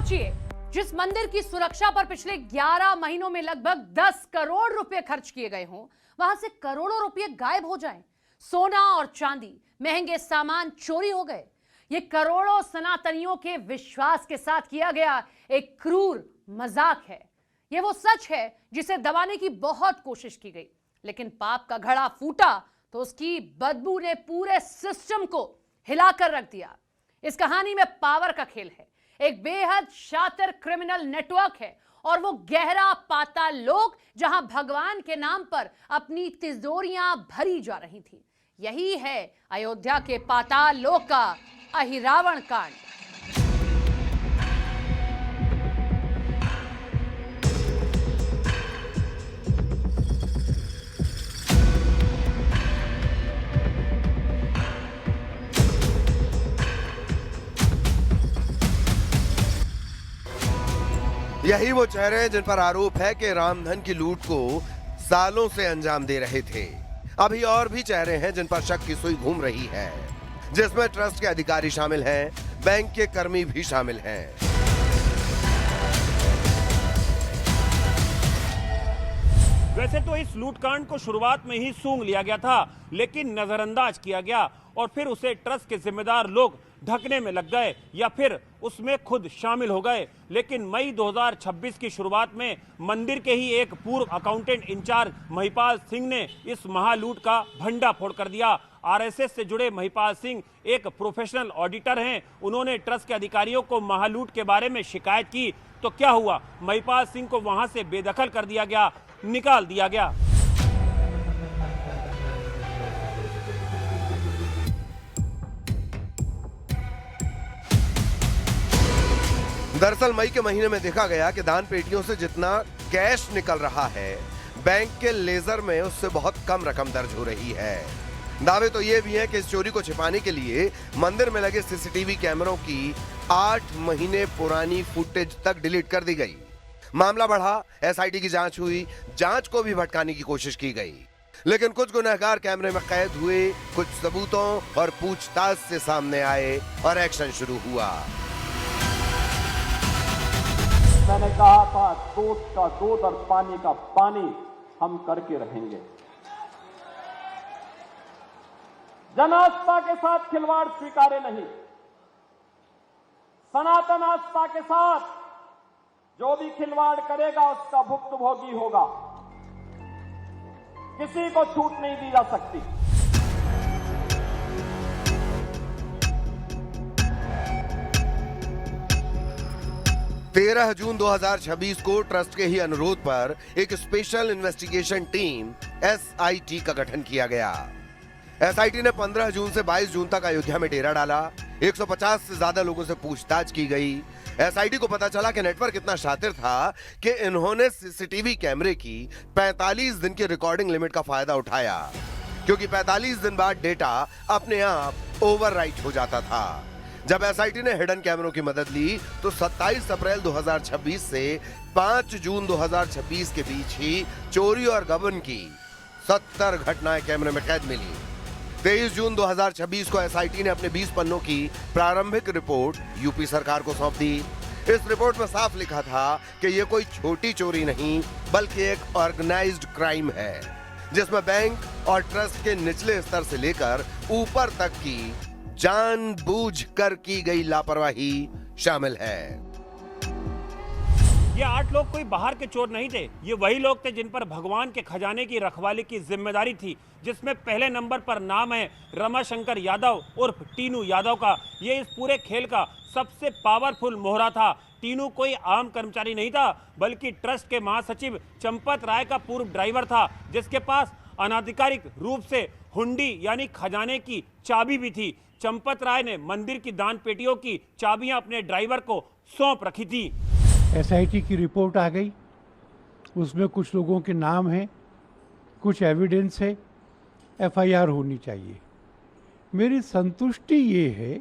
सोचिए, जिस मंदिर की सुरक्षा पर पिछले 11 महीनों में लगभग 10 करोड़ रुपए खर्च किए गए हों, वहां से करोड़ों रुपए गायब हो जाएं। सोना और चांदी, महंगे सामान चोरी हो गए। ये करोड़ों सनातनियों के विश्वास के साथ किया गया एक क्रूर मजाक है। ये वो सच है जिसे दबाने की बहुत कोशिश की गई, लेकिन पाप का घड़ा फूटा तो उसकी बदबू ने पूरे सिस्टम को हिलाकर रख दिया। इस कहानी में पावर का खेल है, एक बेहद शातिर क्रिमिनल नेटवर्क है और वो गहरा पाताल लोक जहां भगवान के नाम पर अपनी तिजोरियां भरी जा रही थी। यही है अयोध्या के पाताल लोक का अहिरावण कांड। यही वो चेहरे हैं जिन पर आरोप है कि रामधन की लूट को सालों से अंजाम दे रहे थे। अभी और भी चेहरे हैं जिन पर शक की सुई घूम रही है, जिसमें ट्रस्ट के अधिकारी शामिल हैं, बैंक के कर्मी भी शामिल हैं। वैसे तो इस लूटकांड को शुरुआत में ही सूंघ लिया गया था, लेकिन नजरअंदाज किया गया और फिर उसे ट्रस्ट के जिम्मेदार लोग ढकने में लग गए या फिर उसमें खुद शामिल हो गए। लेकिन मई 2026 की शुरुआत में मंदिर के ही एक पूर्व अकाउंटेंट इंचार्ज महिपाल सिंह ने इस महालूट का भंडाफोड़ कर दिया। आरएसएस से जुड़े महिपाल सिंह एक प्रोफेशनल ऑडिटर हैं। उन्होंने ट्रस्ट के अधिकारियों को महालूट के बारे में शिकायत की तो क्या हुआ, महिपाल सिंह को वहां से बेदखल कर दिया गया, निकाल दिया गया। दरअसल मई के महीने में देखा गया कि दान पेटियों से जितना कैश निकल रहा है, बैंक के लेजर में उससे बहुत कम रकम दर्ज हो रही है। दावे तो ये भी है कि इस चोरी को छिपाने के लिए मंदिर में लगे सीसीटीवी कैमरों की 8 महीने पुरानी फुटेज तक डिलीट कर दी गई। मामला बढ़ा, एसआईटी की जांच हुई, जांच को भी भटकाने की कोशिश की गई, लेकिन कुछ गुनहगार कैमरे में कैद हुए, कुछ सबूतों और पूछताछ से सामने आए और एक्शन शुरू हुआ। मैंने कहा था दूध का दूध और पानी का पानी हम करके रहेंगे। जन आस्था के साथ खिलवाड़ स्वीकार्य नहीं। सनातन आस्था के साथ जो भी खिलवाड़ करेगा उसका भुक्तभोगी होगा। किसी को छूट नहीं दी जा सकती। 13 जून 2026 को ट्रस्ट के ही अनुरोध पर एक स्पेशल इन्वेस्टिगेशन टीम एसआईटी का गठन किया गया। एसआईटी ने 15 जून से 22 जून तक अयोध्या में डेरा डाला। 150 से ज्यादा लोगों से पूछताछ की गई। एसआईटी को पता चला कि नेटवर्क इतना शातिर था कि इन्होंने सीसीटीवी कैमरे की 45 दिन की रिकॉर्डिंग लिमिट का फायदा उठाया, क्योंकि 45 दिन बाद डेटा अपने आप ओवरराइट हो जाता था। जब एसआईटी ने हिडन कैमरों की मदद ली तो 27 अप्रैल 2026 से 5 जून 2026 के बीच ही चोरी और गबन की 70 घटनाएं कैमरे में कैद मिली। 23 जून 2026 को एसआईटी ने अपने 20 पन्नों की प्रारंभिक रिपोर्ट यूपी सरकार को सौंप दी। इस रिपोर्ट में साफ लिखा था कि यह कोई छोटी चोरी नहीं बल्कि एक ऑर्गेनाइज्ड क्राइम है, जिसमें बैंक और ट्रस्ट के निचले स्तर से लेकर ऊपर तक की जानबूझकर की गई लापरवाही शामिल है। ये 8 लोग कोई बाहर के चोर नहीं थे। ये वही लोग थे जिन पर भगवान के खजाने की रखवाली की जिम्मेदारी थी, जिसमें पहले नंबर पर नाम है रमाशंकर यादव उर्फ टीनू यादव का। ये इस पूरे खेल का सबसे पावरफुल मोहरा था। टीनू कोई आम कर्मचारी नहीं था, बल्कि ट्रस्ट के महासचिव चंपत राय का पूर्व ड्राइवर था, जिसके पास अनाधिकारिक रूप से हुंडी यानी खजाने की चाबी भी थी। चंपत राय ने मंदिर की दान पेटियों की चाबियां अपने ड्राइवर को सौंप रखी थी। एसआईटी की रिपोर्ट आ गई, उसमें कुछ लोगों के नाम हैं, कुछ एविडेंस है, एफआईआर होनी चाहिए। मेरी संतुष्टि ये है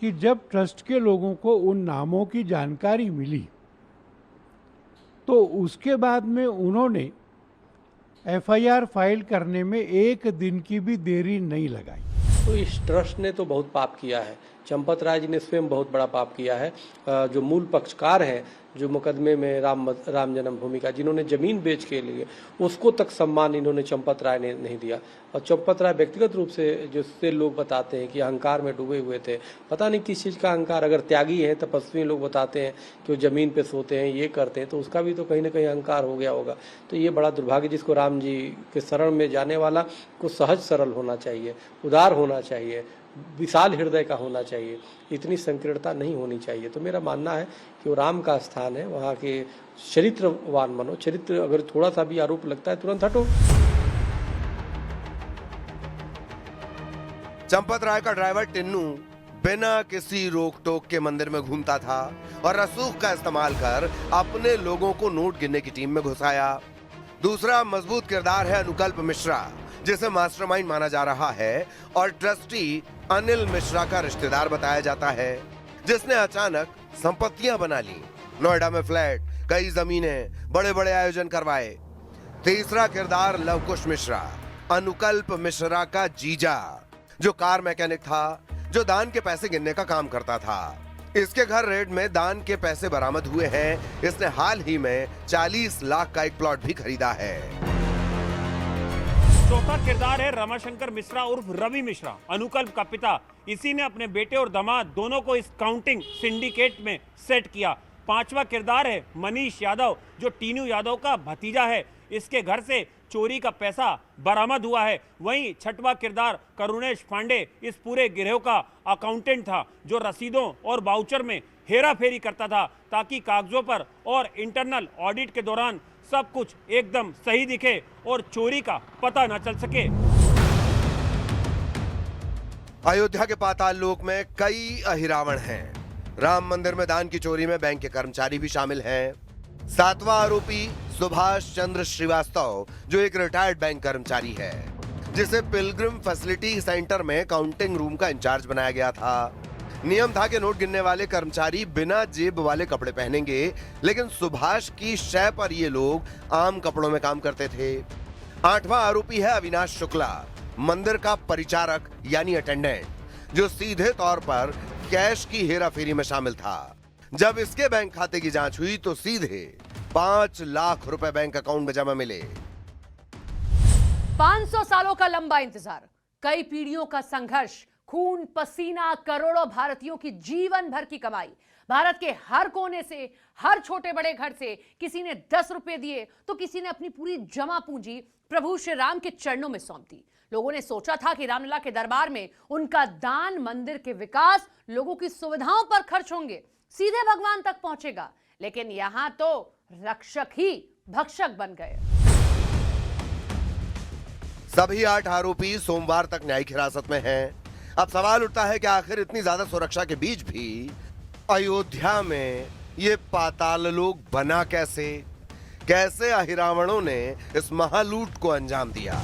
कि जब ट्रस्ट के लोगों को उन नामों की जानकारी मिली तो उसके बाद में उन्होंने एफआईआर फाइल करने में 1 दिन की भी देरी नहीं लगाई। तो इस ट्रस्ट ने तो बहुत पाप किया है। चंपत राय जी ने स्वयं बहुत बड़ा पाप किया है। जो मूल पक्षकार हैं जो मुकदमे में राम जन्मभूमि का, जिन्होंने जमीन बेच के लिए, उसको तक सम्मान इन्होंने चंपत राय ने नहीं दिया। और चंपत राय व्यक्तिगत रूप से जिससे लोग बताते हैं कि अहंकार में डूबे हुए थे, पता नहीं किस चीज़ का अहंकार। अगर त्यागी है, तपस्वी लोग बताते हैं कि वो जमीन पे सोते हैं, ये करते हैं, तो उसका भी तो कहीं ना कहीं अहंकार हो गया होगा। तो ये बड़ा दुर्भाग्य, जिसको राम जी के शरण में जाने वाला को सहज सरल होना चाहिए, उदार होना चाहिए, विशाल हृदय का होना चाहिए, इतनी संकीर्णता नहीं होनी चाहिए। तो मेरा मानना है कि वो राम का स्थान है, वहाँ के चरित्रवान बनो। चरित्र अगर थोड़ा सा भी आरोप लगता है तुरंत हटो। चंपत राय का ड्राइवर टिन्नू बिना किसी रोक टोक के मंदिर में घूमता था और रसूख का इस्तेमाल कर अपने लोगों को नोट गिनने की टीम में घुसाया। दूसरा मजबूत किरदार है अनुकल्प मिश्रा, जिसे मास्टरमाइंड माना जा रहा है और ट्रस्टी अनिल मिश्रा का रिश्तेदार बताया जाता है, जिसने अचानक संपत्तियां बना ली। नोएडा में फ्लैट, कई जमीनें, बड़े बड़े आयोजन करवाए। तीसरा किरदार लवकुश मिश्रा, अनुकल्प मिश्रा का जीजा, जो कार मैकेनिक था, जो दान के पैसे गिनने का काम करता था। इसके घर रेड में दान के पैसे बरामद हुए हैं। इसने हाल ही में 40 लाख का एक प्लॉट भी खरीदा है। चौथा किरदार है रमाशंकर मिश्रा उर्फ रवि मिश्रा, अनुकल्प का पिता। इसी ने अपने बेटे और दामाद दोनों को इस काउंटिंग सिंडिकेट में सेट किया। पांचवा किरदार है मनीष यादव, जो टीनू यादव का भतीजा है। इसके घर से चोरी का पैसा बरामद हुआ है। वहीं छठवां किरदार करुणेश पांडे इस पूरे गिरोह का अकाउंटेंट था, जो रसीदों और वाउचर में हेरा फेरी करता था, ताकि कागजों पर और इंटरनल ऑडिट के दौरान सब कुछ एकदम सही दिखे और चोरी का पता न चल सके। अयोध्या के पाताल लोक में कई अहिरावण हैं। राम मंदिर में दान की चोरी में बैंक के कर्मचारी भी शामिल हैं। सातवां आरोपी सुभाष चंद्र श्रीवास्तव, जो एक रिटायर्ड बैंक कर्मचारी है, जिसे पिलग्रिम फैसिलिटी सेंटर में काउंटिंग रूम का इंचार्ज बनाया गया था। नियम था कि नोट गिनने वाले कर्मचारी बिना जेब वाले कपड़े पहनेंगे, लेकिन सुभाष की शय पर ये लोग आम कपड़ों में काम करते थे। आठवां आरोपी है अविनाश शुक्ला, मंदिर का परिचारक यानी अटेंडेंट, जो सीधे तौर पर कैश की हेराफेरी में शामिल था। जब इसके बैंक खाते की जांच हुई तो सीधे 5 लाख रुपए बैंक अकाउंट में जमा मिले। 500 सालों का लंबा इंतजार, कई पीढ़ियों का संघर्ष, खून पसीना, करोड़ों भारतीयों की जीवन भर की कमाई। भारत के हर कोने से, हर छोटे बड़े घर से किसी ने 10 रुपए दिए तो किसी ने अपनी पूरी जमा पूंजी प्रभु श्री राम के चरणों में सौंप दी। लोगों ने सोचा था कि रामलला के दरबार में उनका दान मंदिर के विकास, लोगों की सुविधाओं पर खर्च होंगे, सीधे भगवान तक पहुंचेगा। लेकिन यहां तो रक्षक ही भक्षक बन गए। सभी 8 आरोपी सोमवार तक न्यायिक हिरासत में हैं। अब सवाल उठता है कि आखिर इतनी ज्यादा सुरक्षा के बीच भी अयोध्या में ये पाताल लोक बना कैसे? कैसे अहिरावणों ने इस महालूट को अंजाम दिया?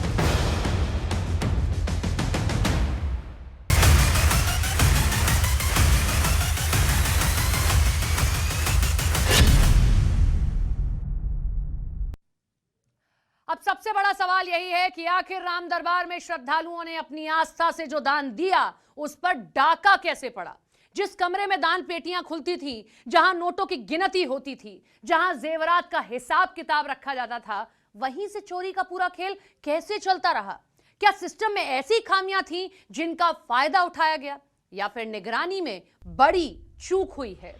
अब सबसे बड़ा सवाल यही है कि आखिर राम दरबार में श्रद्धालुओं ने अपनी आस्था से जो दान दिया, उस पर डाका कैसे पड़ा? जिस कमरे में दान पेटियां खुलती थी, जहां नोटों की गिनती होती थी, जहां जेवरात का हिसाब किताब रखा जाता था, वहीं से चोरी का पूरा खेल कैसे चलता रहा? क्या सिस्टम में ऐसी खामियां थी जिनका फायदा उठाया गया, या फिर निगरानी में बड़ी चूक हुई है?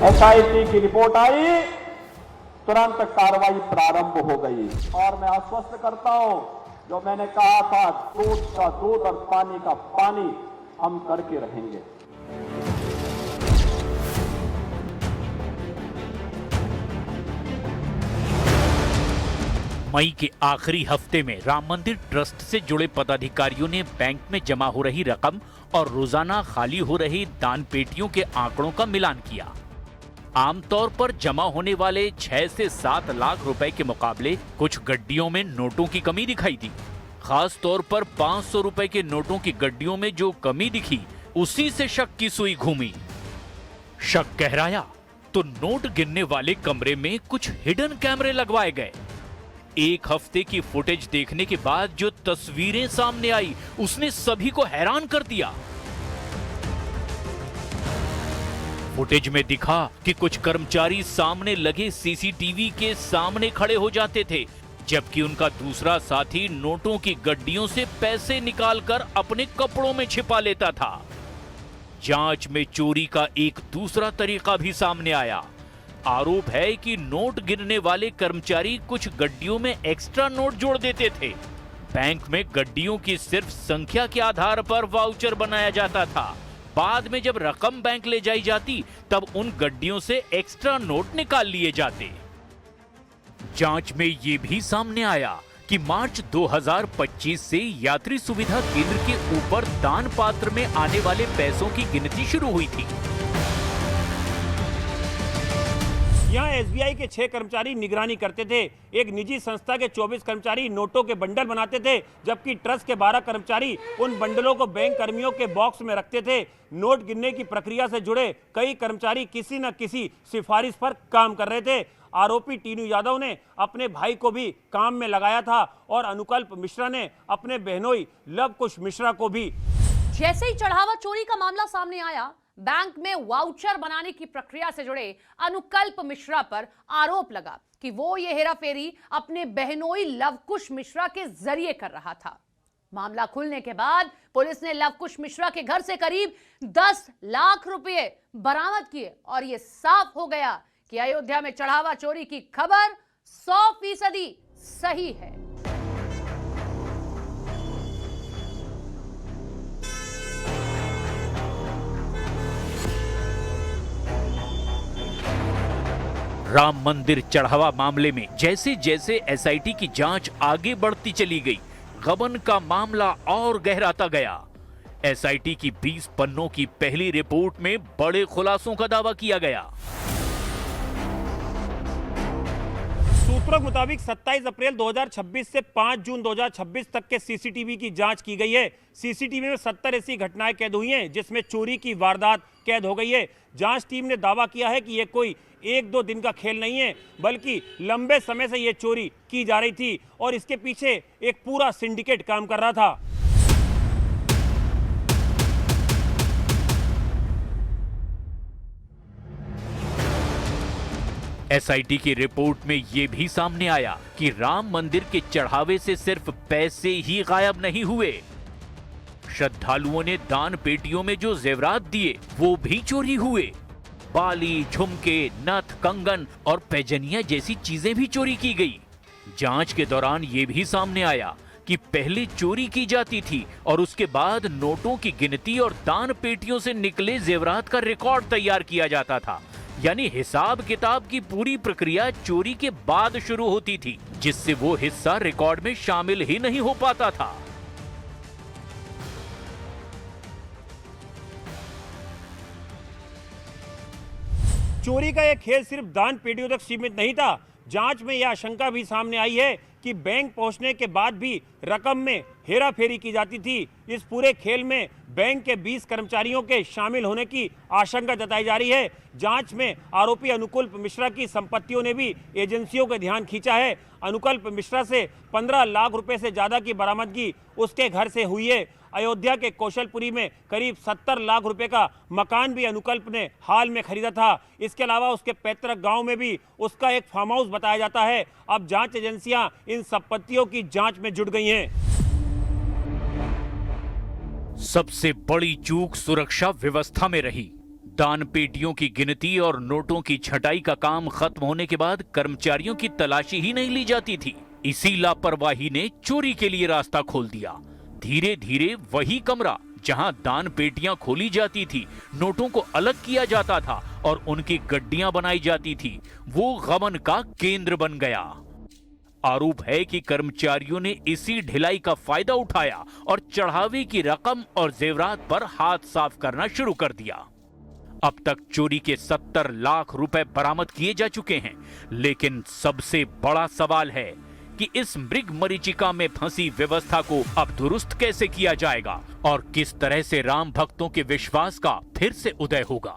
एसआईटी की रिपोर्ट आई, तुरंत कार्रवाई प्रारंभ हो गई। और मैं आश्वस्त करता हूं, जो मैंने कहा था, दूध का दूध और पानी का पानी हम करके रहेंगे। मई के आखिरी हफ्ते में राम मंदिर ट्रस्ट से जुड़े पदाधिकारियों ने बैंक में जमा हो रही रकम और रोजाना खाली हो रही दान पेटियों के आंकड़ों का मिलान किया। आमतौर पर जमा होने वाले 6 से 7 लाख रुपए के मुकाबले कुछ गड्डियों में नोटों की कमी दिखाई दी। खास तौर पर 500 रुपए के नोटों की गड्डियों में जो कमी दिखी, उसी से शक की सुई घूमी। शक गहराया तो नोट गिनने वाले कमरे में कुछ हिडन कैमरे लगवाए गए। एक हफ्ते की फुटेज देखने के बाद जो तस्वीरें सामने आई उसने सभी को हैरान कर दिया। फुटेज में दिखा कि कुछ कर्मचारी सामने लगे सीसीटीवी के सामने खड़े हो जाते थे, जबकि उनका दूसरा साथी नोटों की गड्डियों से पैसे निकालकर अपने कपड़ों में छिपा लेता था। जांच में चोरी का एक दूसरा तरीका भी सामने आया। आरोप है कि नोट गिनने वाले कर्मचारी कुछ गड्डियों में एक्स्ट्रा नोट जोड़ देते थे। बैंक में गड्डियों की सिर्फ संख्या के आधार पर वाउचर बनाया जाता था। बाद में जब रकम बैंक ले जाई जाती तब उन गड्डियों से एक्स्ट्रा नोट निकाल लिए जाते। जांच में यह भी सामने आया कि मार्च 2025 से यात्री सुविधा केंद्र के ऊपर दान पात्र में आने वाले पैसों की गिनती शुरू हुई थी। यहाँ एसबीआई के 6 कर्मचारी निगरानी करते थे। एक निजी संस्था के 24 कर्मचारी नोटों के बंडल बनाते थे, जबकि ट्रस्ट के 12 कर्मचारी उन बंडलों को बैंक कर्मियों के बॉक्स में रखते थे। नोट गिनने की प्रक्रिया से जुड़े कई कर्मचारी किसी न किसी सिफारिश पर काम कर रहे थे। आरोपी टीनू यादव ने अपने भाई को भी काम में लगाया था और अनुकल्प मिश्रा ने अपने बहनोई लवकुश मिश्रा को भी। जैसे ही चढ़ावा चोरी का मामला सामने आया, बैंक में वाउचर बनाने की प्रक्रिया से जुड़े अनुकल्प मिश्रा पर आरोप लगा कि वो ये हेराफेरी अपने बहनोई लवकुश मिश्रा के जरिए कर रहा था। मामला खुलने के बाद पुलिस ने लवकुश मिश्रा के घर से करीब 10 लाख रुपए बरामद किए और यह साफ हो गया कि अयोध्या में चढ़ावा चोरी की खबर 100% सही है। राम मंदिर चढ़ावा मामले में जैसे जैसे एसआईटी की जांच आगे बढ़ती चली गई, गबन का मामला और गहराता गया। एसआईटी की 20 पन्नों की पहली रिपोर्ट में बड़े खुलासों का दावा किया गया। सूत्रों के मुताबिक 27 अप्रैल 2026 से 5 जून 2026 तक के सीसीटीवी की जांच की गई है। सीसीटीवी में 70 ऐसी घटनाएं कैद हुई हैं जिसमें चोरी की वारदात कैद हो गई है। जांच टीम ने दावा किया है कि यह कोई 1-2 दिन का खेल नहीं है, बल्कि लंबे समय से यह चोरी की जा रही थी और इसके पीछे एक पूरा सिंडिकेट काम कर रहा था। एसआईटी की रिपोर्ट में यह भी सामने आया कि राम मंदिर के चढ़ावे से सिर्फ पैसे ही गायब नहीं हुए। श्रद्धालुओं ने दान पेटियों में जो जेवरात दिए वो भी चोरी हुए। बाली, झुमके, नथ, कंगन और पैजनिया जैसी चीजें भी चोरी की गई। जांच के दौरान यह भी सामने आया कि पहले चोरी की जाती थी और उसके बाद नोटों की गिनती और दान पेटियों से निकले जेवरात का रिकॉर्ड तैयार किया जाता था। यानी हिसाब किताब की पूरी प्रक्रिया चोरी के बाद शुरू होती थी, जिससे वो हिस्सा रिकॉर्ड में शामिल ही नहीं हो पाता था। चोरी का यह खेल सिर्फ दान पेटियों तक सीमित नहीं था। जांच में यह आशंका भी सामने आई है कि बैंक पहुंचने के बाद भी रकम में हेराफेरी की जाती थी। इस पूरे खेल में बैंक के 20 कर्मचारियों के शामिल होने की आशंका जताई जा रही है। जांच में आरोपी अनुकल्प मिश्रा की संपत्तियों ने भी एजेंसियों का ध्यान खींचा है। अनुकल्प मिश्रा से 15 लाख रुपए से ज्यादा की बरामदगी उसके घर से हुई है। अयोध्या के कौशलपुरी में करीब 70 लाख रुपए का मकान भी अनुकल्प ने हाल में खरीदा था। इसके अलावा उसके पैतृक गांव में भी उसका एक फार्म हाउस बताया जाता है। अब जांच एजेंसियां इन संपत्तियों की जांच में जुट गई हैं। सबसे बड़ी चूक सुरक्षा व्यवस्था में रही। दान पेटियों की गिनती और नोटों की छटाई का काम खत्म होने के बाद कर्मचारियों की तलाशी ही नहीं ली जाती थी। इसी लापरवाही ने चोरी के लिए रास्ता खोल दिया। धीरे धीरे वही कमरा जहां दान पेटियां खोली जाती थी, नोटों को अलग किया जाता था और उनकी गड्डियां बनाई जाती थी, वो गबन का केंद्र बन गया। आरोप है कि कर्मचारियों ने इसी ढिलाई का फायदा उठाया और चढ़ावे की रकम और जेवरात पर हाथ साफ करना शुरू कर दिया। अब तक चोरी के 70 लाख रुपए बरामद किए जा चुके हैं, लेकिन सबसे बड़ा सवाल है कि इस मृग मरीचिका में फंसी व्यवस्था को अब दुरुस्त कैसे किया जाएगा और किस तरह से राम भक्तों के विश्वास का फिर से उदय होगा।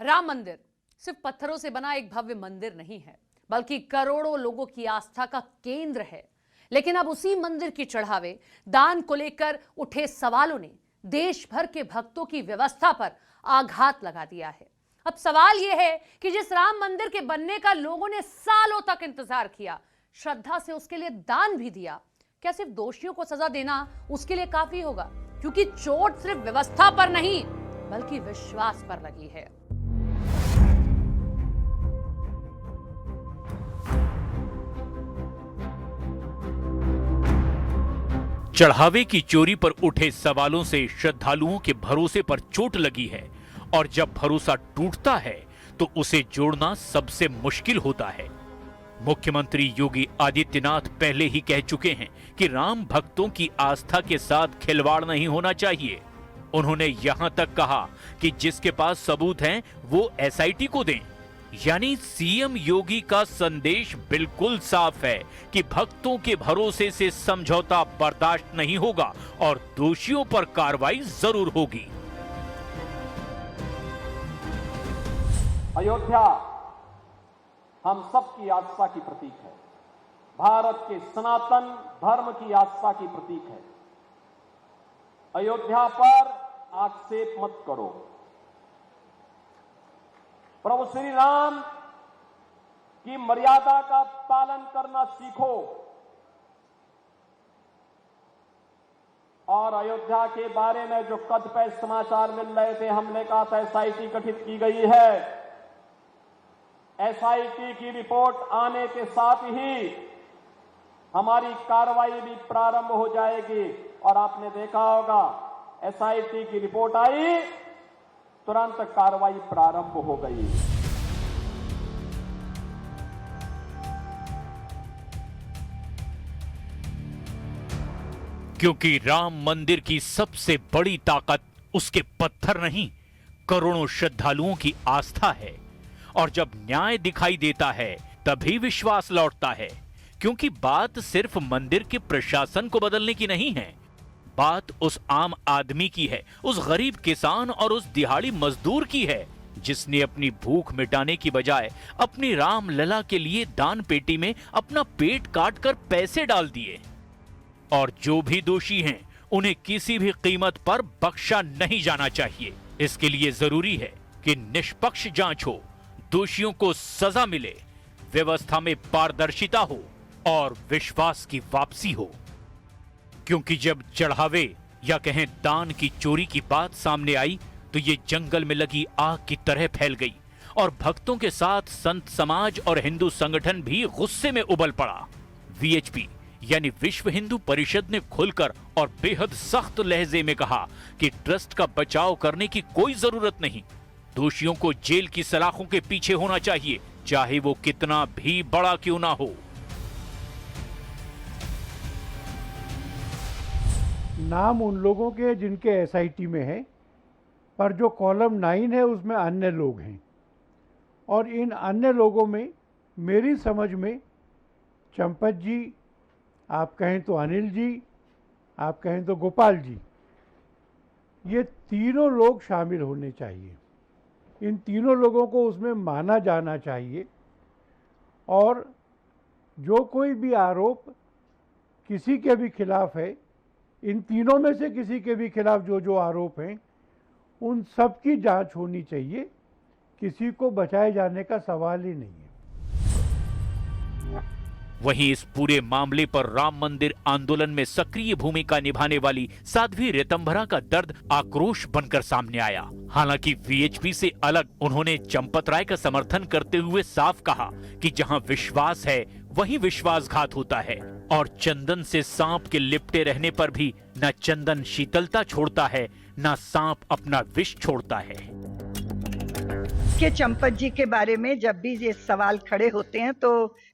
राम मंदिर सिर्फ पत्थरों से बना एक भव्य मंदिर नहीं है, बल्कि करोड़ों लोगों की आस्था का केंद्र है। लेकिन अब उसी मंदिर की चढ़ावे दान को लेकर उठे सवालों ने देश भर के भक्तों की व्यवस्था पर आघात लगा दिया है। अब सवाल यह है कि जिस राम मंदिर के बनने का लोगों ने सालों तक इंतजार किया, श्रद्धा से उसके लिए दान भी दिया, क्या सिर्फ दोषियों को सजा देना उसके लिए काफी होगा? क्योंकि चोट सिर्फ व्यवस्था पर नहीं बल्कि विश्वास पर लगी है। चढ़ावे की चोरी पर उठे सवालों से श्रद्धालुओं के भरोसे पर चोट लगी है, और जब भरोसा टूटता है तो उसे जोड़ना सबसे मुश्किल होता है। मुख्यमंत्री योगी आदित्यनाथ पहले ही कह चुके हैं कि राम भक्तों की आस्था के साथ खिलवाड़ नहीं होना चाहिए। उन्होंने यहां तक कहा कि जिसके पास सबूत हैं वो एसआईटी को दें। यानी सीएम योगी का संदेश बिल्कुल साफ है कि भक्तों के भरोसे से समझौता बर्दाश्त नहीं होगा और दोषियों पर कार्रवाई जरूर होगी। अयोध्या हम सबकी आस्था की प्रतीक है, भारत के सनातन धर्म की आस्था की प्रतीक है। अयोध्या पर आक्षेप मत करो। प्रभु श्री राम की मर्यादा का पालन करना सीखो और अयोध्या के बारे में जो कतिपय समाचार मिल रहे थे, हमने कहा था एसआईटी गठित की गई है। एसआईटी की रिपोर्ट आने के साथ ही हमारी कार्रवाई भी प्रारंभ हो जाएगी। और आपने देखा होगा एसआईटी की रिपोर्ट आई, तुरंत कार्रवाई प्रारंभ हो गई। क्योंकि राम मंदिर की सबसे बड़ी ताकत उसके पत्थर नहीं, करोड़ों श्रद्धालुओं की आस्था है। और जब न्याय दिखाई देता है तभी विश्वास लौटता है। क्योंकि बात सिर्फ मंदिर के प्रशासन को बदलने की नहीं है, बात उस आम आदमी की है, उस गरीब किसान और उस दिहाड़ी मजदूर की है जिसने अपनी भूख मिटाने की बजाय अपनी राम लला के लिए दान पेटी में अपना पेट काट कर पैसे डाल दिए। और जो भी दोषी हैं उन्हें किसी भी कीमत पर बख्शा नहीं जाना चाहिए। इसके लिए जरूरी है कि निष्पक्ष जांच हो, दोषियों को सजा मिले, व्यवस्था में पारदर्शिता हो और विश्वास की वापसी हो। क्योंकि जब चढ़ावे या कहें दान की चोरी की बात सामने आई तो ये जंगल में लगी आग की तरह फैल गई और भक्तों के साथ संत समाज और हिंदू संगठन भी गुस्से में उबल पड़ा। वीएचपी यानी विश्व हिंदू परिषद ने खुलकर और बेहद सख्त लहजे में कहा कि ट्रस्ट का बचाव करने की कोई जरूरत नहीं, दोषियों को जेल की सलाखों के पीछे होना चाहिए, चाहे वो कितना भी बड़ा क्यों ना हो। नाम उन लोगों के जिनके एसआईटी में है, पर जो कॉलम 9 है उसमें अन्य लोग हैं। और इन अन्य लोगों में मेरी समझ में चंपत जी, आप कहें तो अनिल जी, आप कहें तो गोपाल जी, ये तीनों लोग शामिल होने चाहिए। इन तीनों लोगों को उसमें माना जाना चाहिए। और जो कोई भी आरोप किसी के भी खिलाफ है, इन तीनों में से किसी के भी खिलाफ जो आरोप हैं उन सब की जांच होनी चाहिए। किसी को बचाए जाने का सवाल ही नहीं है। वहीं इस पूरे मामले पर राम मंदिर आंदोलन में सक्रिय भूमिका निभाने वाली साध्वी ऋतंभरा का दर्द आक्रोश बनकर सामने आया। हालांकि वीएचपी से अलग उन्होंने चंपत राय का समर्थन करते हुए साफ कहा कि जहां विश्वास है वहीं विश्वासघात होता है और चंदन से सांप के लिपटे रहने पर भी न चंदन शीतलता छोड़ता है न सांप अपना विष छोड़ता है। के चंपत जी के बारे में जब भी ये सवाल खड़े होते हैं तो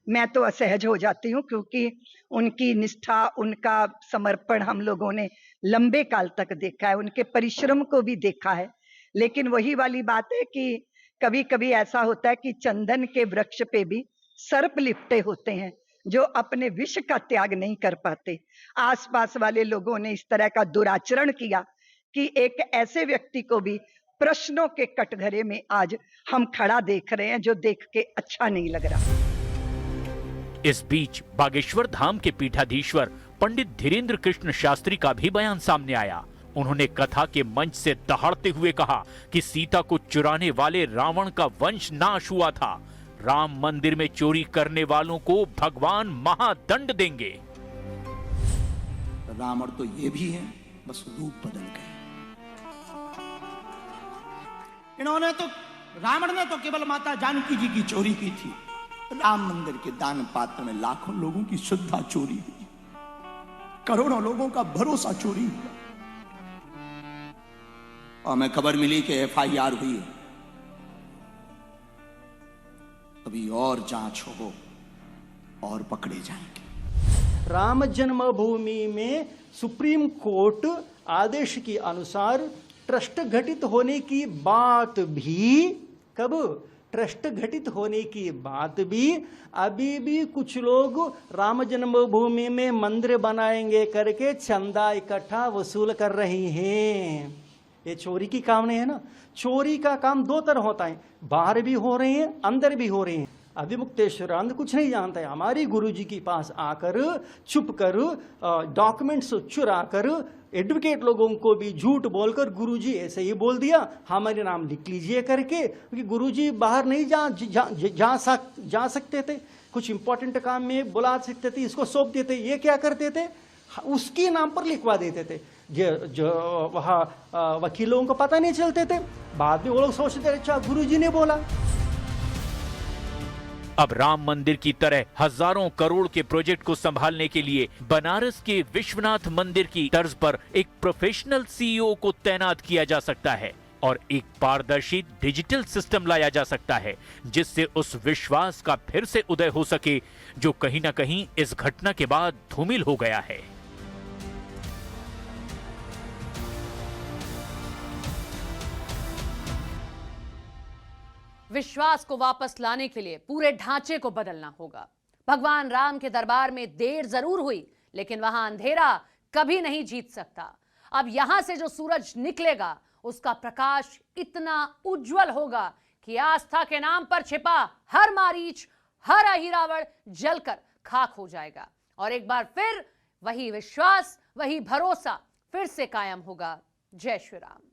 मैं तो असहज हो जाती हूँ, क्योंकि उनकी निष्ठा, उनका समर्पण हम लोगों ने लंबे काल तक देखा है, उनके परिश्रम को भी देखा है। लेकिन वही वाली बात है कि कभी कभी ऐसा होता है कि चंदन के वृक्ष पे भी सर्प लिपटे होते हैं जो अपने विष का त्याग नहीं कर पाते। आसपास वाले लोगों ने इस तरह का दुराचरण किया कि एक ऐसे व्यक्ति को भी प्रश्नों के कटघरे में आज हम खड़ा देख रहे हैं, जो देख के अच्छा नहीं लग रहा। इस बीच बागेश्वर धाम के पीठाधीश्वर पंडित धीरेन्द्र कृष्ण शास्त्री का भी बयान सामने आया। उन्होंने कथा के मंच से दहाड़ते हुए कहा कि सीता को चुराने वाले रावण का वंश नाश हुआ था। राम मंदिर में चोरी करने वालों को भगवान महादंड देंगे। रावण तो ये भी है, बस रूप बदल गए। रावण ने तो केवल माता जानकी जी की चोरी की थी। राम मंदिर के दान पात्र में लाखों लोगों की श्रद्धा चोरी हुई, करोड़ों लोगों का भरोसा चोरी हुआ। और हमें खबर मिली कि FIR हुई है। अभी और जांच हो और पकड़े जाएंगे। राम जन्मभूमि में सुप्रीम कोर्ट आदेश के अनुसार ट्रस्ट घटित होने की बात भी, कब ट्रस्ट घटित होने की बात भी, अभी भी कुछ लोग राम जन्मभूमि में मंदिर बनाएंगे करके चंदा इकट्ठा वसूल कर रहे हैं। ये चोरी की काम नहीं है ना। चोरी का काम दो तरह होता है, बाहर भी हो रहे हैं, अंदर भी हो रहे हैं। अभिमुक्तेश्वरानंद कुछ नहीं जानता है। हमारी गुरुजी के पास आकर छुप कर डॉक्यूमेंट्स चुरा कर एडवोकेट लोगों को भी झूठ बोलकर गुरुजी ऐसे ही बोल दिया, हमारे नाम लिख लीजिए करके, क्योंकि गुरुजी बाहर नहीं जा सकते थे, कुछ इंपॉर्टेंट काम में बुला सकते थे, इसको सौंप देते। ये क्या करते थे, उसके नाम पर लिखवा देते थे, जो वहाँ वकीलों को पता नहीं चलते थे। बाद में वो लोग सोचते थे अच्छा गुरुजी ने बोला। अब राम मंदिर की तरह हजारों करोड़ के प्रोजेक्ट को संभालने के लिए बनारस के विश्वनाथ मंदिर की तर्ज पर एक प्रोफेशनल CEO को तैनात किया जा सकता है और एक पारदर्शी डिजिटल सिस्टम लाया जा सकता है, जिससे उस विश्वास का फिर से उदय हो सके जो कहीं ना कहीं इस घटना के बाद धूमिल हो गया है। विश्वास को वापस लाने के लिए पूरे ढांचे को बदलना होगा। भगवान राम के दरबार में देर जरूर हुई, लेकिन वहां अंधेरा कभी नहीं जीत सकता। अब यहां से जो सूरज निकलेगा उसका प्रकाश इतना उज्जवल होगा कि आस्था के नाम पर छिपा हर मारीच, हर अहिरावण जलकर खाक हो जाएगा और एक बार फिर वही विश्वास, वही भरोसा फिर से कायम होगा। जय श्री राम।